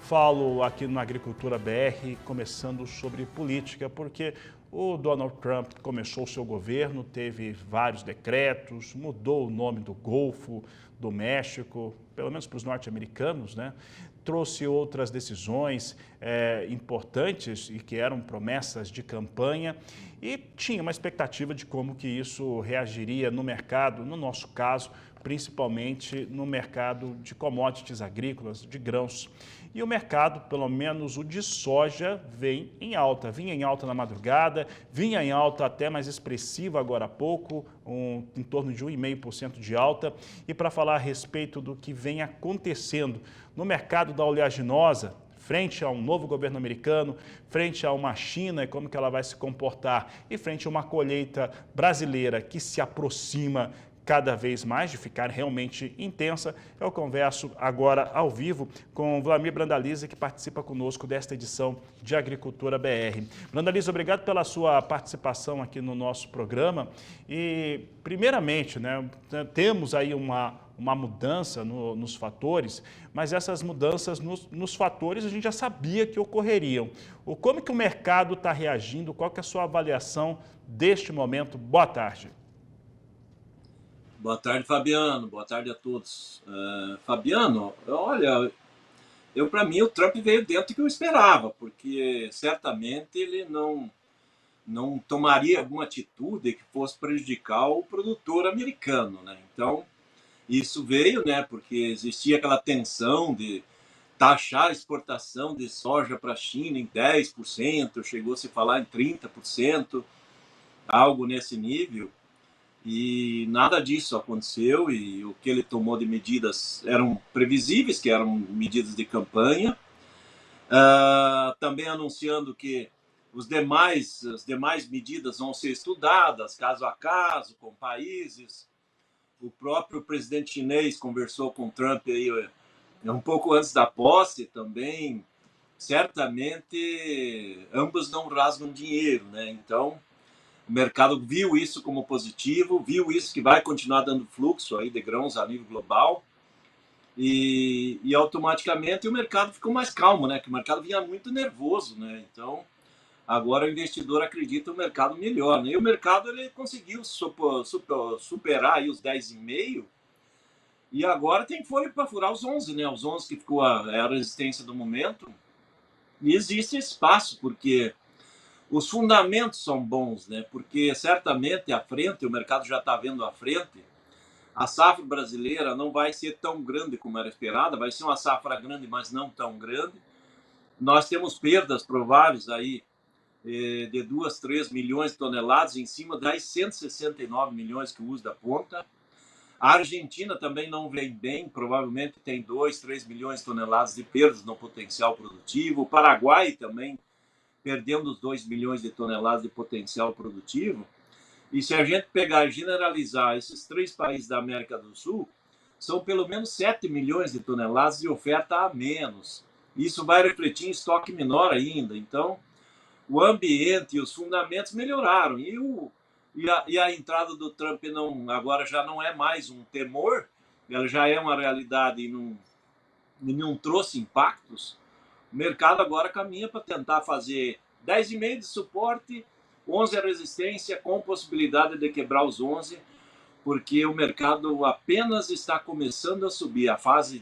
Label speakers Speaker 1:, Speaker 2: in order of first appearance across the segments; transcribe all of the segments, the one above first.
Speaker 1: falo aqui no Agricultura BR, começando sobre política, porque o Donald Trump começou o seu governo, teve vários decretos, mudou o nome do Golfo, do México, pelo menos para os norte-americanos, né? Trouxe outras decisões importantes e que eram promessas de campanha e tinha uma expectativa de como que isso reagiria no mercado, no nosso caso, principalmente no mercado de commodities agrícolas, de grãos. E o mercado, pelo menos o de soja, vem em alta. Vinha em alta na madrugada, vinha em alta até mais expressiva agora há pouco, em torno de 1,5% de alta. E para falar a respeito do que vem acontecendo no mercado da oleaginosa, frente a um novo governo americano, frente a uma China e como que ela vai se comportar, e frente a uma colheita brasileira que se aproxima cada vez mais, de ficar realmente intensa, eu converso agora ao vivo com Vlamir Brandalize, que participa conosco desta edição de Agricultura BR. Brandalize, obrigado pela sua participação aqui no nosso programa. E, primeiramente, né, temos aí uma mudança nos fatores, mas essas mudanças nos fatores a gente já sabia que ocorreriam. Como que o mercado está reagindo? Qual que é a sua avaliação deste momento? Boa tarde.
Speaker 2: Boa tarde, Fabiano. Boa tarde a todos. Fabiano, olha, para mim o Trump veio dentro do que eu esperava, porque certamente ele não tomaria alguma atitude que fosse prejudicar o produtor americano, né? Então, isso veio, né, porque existia aquela tensão de taxar a exportação de soja para a China em 10%, chegou a se falar em 30%, algo nesse nível. E nada disso aconteceu, e o que ele tomou de medidas eram previsíveis, que eram medidas de campanha. Também anunciando que as demais medidas vão ser estudadas caso a caso, com países. O próprio presidente chinês conversou com Trump aí, um pouco antes da posse também. Certamente ambos não rasgam dinheiro, né? Então, o mercado viu isso como positivo, viu isso que vai continuar dando fluxo aí de grãos a nível global, e automaticamente o mercado ficou mais calmo, né? Que o mercado vinha muito nervoso, né? Então, agora o investidor acredita no mercado melhor, né? E o mercado ele conseguiu superar aí os 10,5, e agora tem folha para furar os 11, né? Os 11 que ficou a resistência do momento, e existe espaço, porque os fundamentos são bons, né? Porque certamente à frente, o mercado já está vendo à frente, a safra brasileira não vai ser tão grande como era esperada, vai ser uma safra grande, mas não tão grande. Nós temos perdas prováveis aí de 2, 3 milhões de toneladas em cima das 169 milhões que o uso da ponta. A Argentina também não vem bem, provavelmente tem 2, 3 milhões de toneladas de perdas no potencial produtivo. O Paraguai também perdendo os 2 milhões de toneladas de potencial produtivo. E se a gente pegar e generalizar esses 3 países da América do Sul, são pelo menos 7 milhões de toneladas de oferta a menos. Isso vai refletir em estoque menor ainda. Então, o ambiente e os fundamentos melhoraram. E a entrada do Trump agora já não é mais um temor, ela já é uma realidade e não trouxe impactos. O mercado agora caminha para tentar fazer 10,5 de suporte, 11 a resistência, com possibilidade de quebrar os 11, porque o mercado apenas está começando a subir. A fase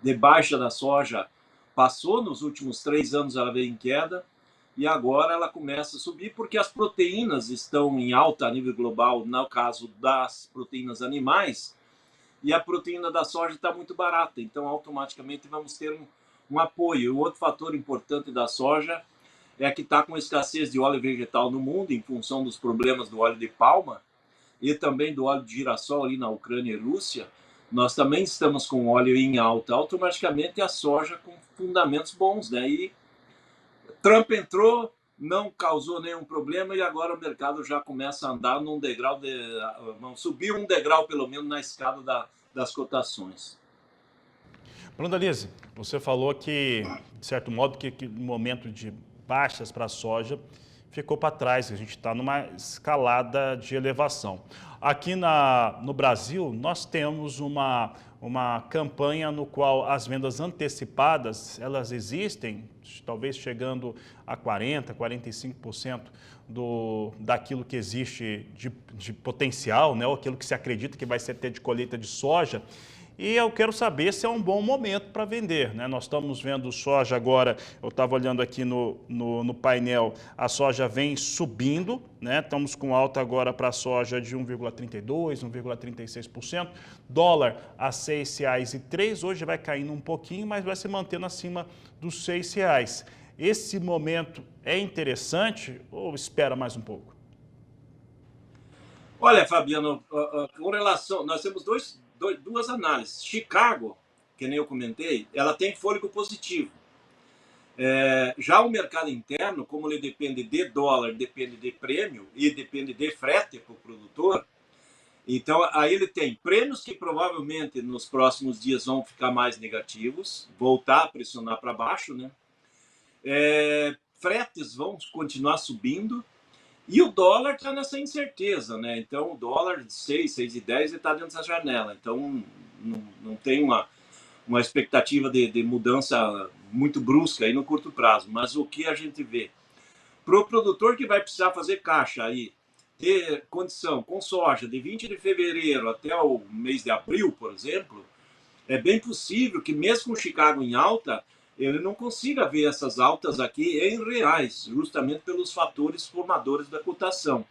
Speaker 2: de baixa da soja passou, nos últimos 3 anos ela veio em queda, e agora ela começa a subir porque as proteínas estão em alta a nível global, no caso das proteínas animais, e a proteína da soja está muito barata, então automaticamente vamos ter um apoio. O outro fator importante da soja é que está com escassez de óleo vegetal no mundo, em função dos problemas do óleo de palma e também do óleo de girassol ali na Ucrânia e Rússia. Nós também estamos com óleo em alta, automaticamente a soja com fundamentos bons, né? E Trump entrou, não causou nenhum problema, e agora o mercado já começa a andar num degrau, subir um degrau pelo menos na escada das cotações.
Speaker 1: Brandalize, você falou que, de certo modo, que no momento de baixas para a soja ficou para trás, a gente está numa escalada de elevação. Aqui no Brasil, nós temos uma uma campanha no qual as vendas antecipadas, elas existem, talvez chegando a 40%, 45% daquilo que existe de potencial, né, ou aquilo que se acredita que vai ser ter de colheita de soja. E eu quero saber se é um bom momento para vender, né? Nós estamos vendo soja agora, eu estava olhando aqui no painel, a soja vem subindo, né? Estamos com alta agora para a soja de 1,32%, 1,36%. Dólar a R$ 6,03, hoje vai caindo um pouquinho, mas vai se mantendo acima dos R$ 6. Esse momento é interessante ou espera mais um pouco?
Speaker 2: Olha, Fabiano, com relação, nós temos duas análises. Chicago, que nem eu comentei, ela tem fôlego positivo. Já o mercado interno, como ele depende de dólar, depende de prêmio e depende de frete para o produtor, então aí ele tem prêmios que provavelmente nos próximos dias vão ficar mais negativos, voltar a pressionar para baixo, né? Fretes vão continuar subindo e o dólar está nessa incerteza, né? Então o dólar de 6, 6,10 ele está dentro dessa janela, então não tem uma expectativa de mudança muito brusca aí no curto prazo, mas o que a gente vê para o produtor que vai precisar fazer caixa aí, ter condição com soja de 20 de fevereiro até o mês de abril, por exemplo, é bem possível que mesmo com o Chicago em alta, ele não consiga ver essas altas aqui em reais, justamente pelos fatores formadores da cotação.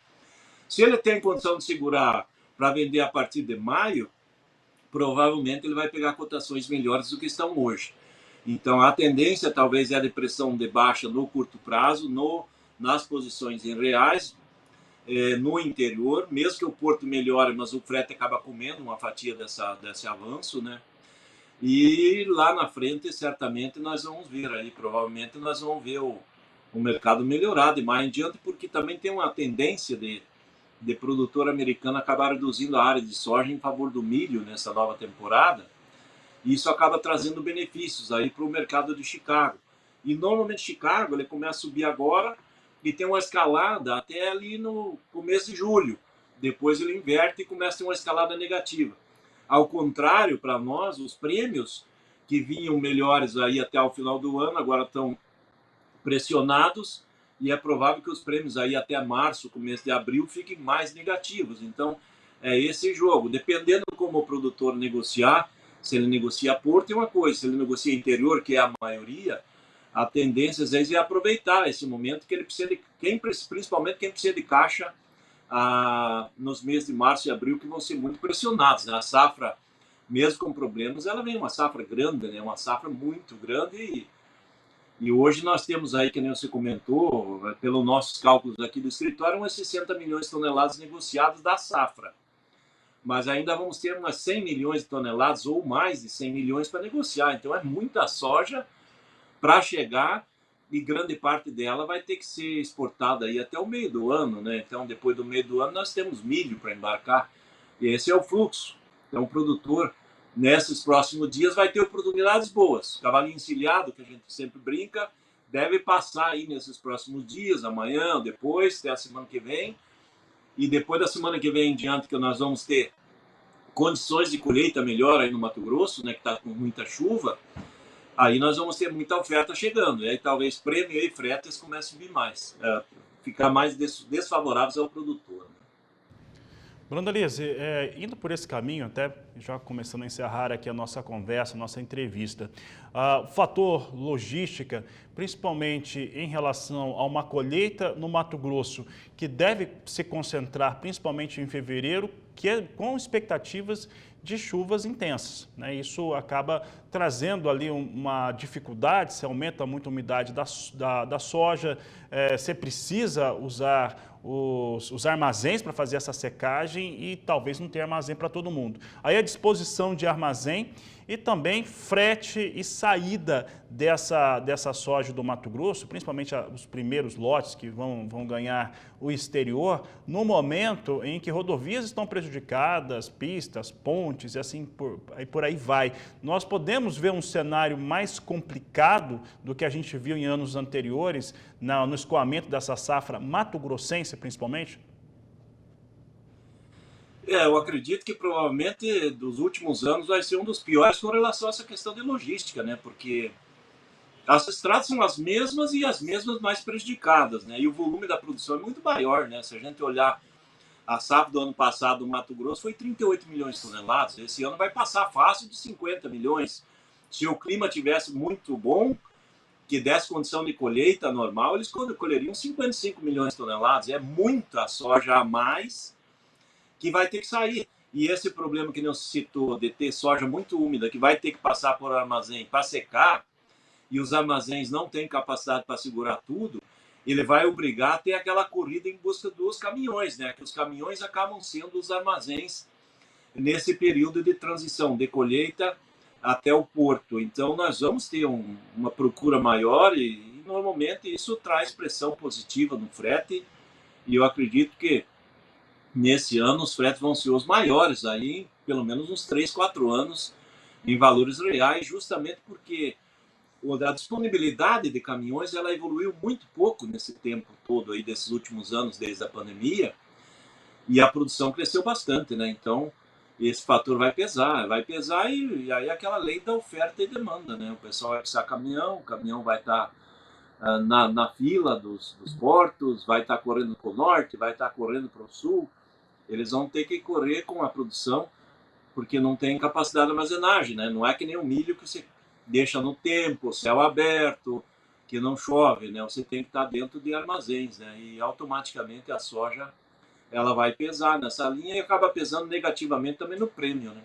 Speaker 2: Se ele tem condição de segurar para vender a partir de maio, provavelmente ele vai pegar cotações melhores do que estão hoje. Então a tendência talvez é a depressão de baixa no curto prazo, nas posições em reais, no interior, mesmo que o porto melhore, mas o frete acaba comendo uma fatia desse avanço, né? E lá na frente, certamente, nós vamos ver aí, provavelmente nós vamos ver o mercado melhorado e mais em diante, porque também tem uma tendência de produtor americano acabar reduzindo a área de soja em favor do milho nessa nova temporada, e isso acaba trazendo benefícios aí para o mercado de Chicago. E normalmente Chicago ele começa a subir agora e tem uma escalada até ali no começo de julho. Depois ele inverte e começa a ter uma escalada negativa. Ao contrário, para nós, os prêmios que vinham melhores aí até o final do ano, agora estão pressionados e é provável que os prêmios aí até março, começo de abril, fiquem mais negativos. Então, é esse jogo. Dependendo como o produtor negociar, se ele negocia porto é uma coisa, se ele negocia interior, que é a maioria, a tendência às vezes é aproveitar esse momento que ele precisa principalmente quem precisa de caixa nos meses de março e abril, que vão ser muito pressionados. A safra, mesmo com problemas, ela vem uma safra grande, né? Uma safra muito grande e hoje nós temos aí, que nem você comentou, pelos nossos cálculos aqui do escritório, umas 60 milhões de toneladas negociadas da safra. Mas ainda vamos ter umas 100 milhões de toneladas ou mais de 100 milhões para negociar. Então é muita soja para chegar e grande parte dela vai ter que ser exportada aí até o meio do ano, né? Então depois do meio do ano nós temos milho para embarcar e esse é o fluxo. Então o produtor nesses próximos dias vai ter oportunidades boas. Cavalinho encilhado, que a gente sempre brinca, deve passar aí nesses próximos dias, amanhã, depois, até a semana que vem. E depois da semana que vem em diante, que nós vamos ter condições de colheita melhor aí no Mato Grosso, né, que está com muita chuva, aí nós vamos ter muita oferta chegando. E aí talvez prêmio e fretes comecem a subir mais, ficar mais desfavoráveis ao produtor.
Speaker 1: Brandalize, indo por esse caminho, até já começando a encerrar aqui a nossa conversa, a nossa entrevista, o fator logística, principalmente em relação a uma colheita no Mato Grosso, que deve se concentrar principalmente em fevereiro, que é com expectativas de chuvas intensas, né? Isso acaba trazendo ali uma dificuldade, se aumenta muito a umidade da soja, você precisa usar os armazéns para fazer essa secagem e talvez não ter armazém para todo mundo. Aí a disposição de armazém e também frete e saída dessa soja do Mato Grosso, principalmente os primeiros lotes que vão ganhar o exterior, no momento em que rodovias estão prejudicadas, pistas, pontes e assim por aí vai. Nós podemos ver um cenário mais complicado do que a gente viu em anos anteriores no escoamento dessa safra mato-grossense, principalmente?
Speaker 2: Eu acredito que provavelmente dos últimos anos vai ser um dos piores com relação a essa questão de logística, né? Porque as estradas são as mesmas e as mesmas mais prejudicadas, né? E o volume da produção é muito maior, né? Se a gente olhar a safra do ano passado no Mato Grosso foi 38 milhões de toneladas. Esse ano vai passar fácil de 50 milhões. Se o clima tivesse muito bom, que desse condição de colheita normal, eles colheriam 55 milhões de toneladas. É muita soja a mais que vai ter que sair. E esse problema que não se citou, de ter soja muito úmida, que vai ter que passar por armazém para secar, e os armazéns não têm capacidade para segurar tudo, ele vai obrigar a ter aquela corrida em busca dos caminhões, né? Que os caminhões acabam sendo os armazéns nesse período de transição, de colheita até o porto. Então, nós vamos ter uma procura maior e, normalmente, isso traz pressão positiva no frete. E eu acredito que, nesse ano, os fretes vão ser os maiores, aí, pelo menos uns 3, 4 anos, em valores reais, justamente porque a disponibilidade de caminhões ela evoluiu muito pouco nesse tempo todo aí desses últimos anos desde a pandemia e a produção cresceu bastante, né? Então esse fator vai pesar e aí aquela lei da oferta e demanda, né? O pessoal vai precisar caminhão, o caminhão vai estar na fila dos portos, vai estar correndo para o norte, vai estar correndo para o sul. Eles vão ter que correr com a produção porque não tem capacidade de armazenagem, né? Não é que nem o milho que você deixa no tempo, céu aberto, que não chove, né? Você tem que estar dentro de armazéns, né? E automaticamente a soja ela vai pesar nessa linha e acaba pesando negativamente também no prêmio, né?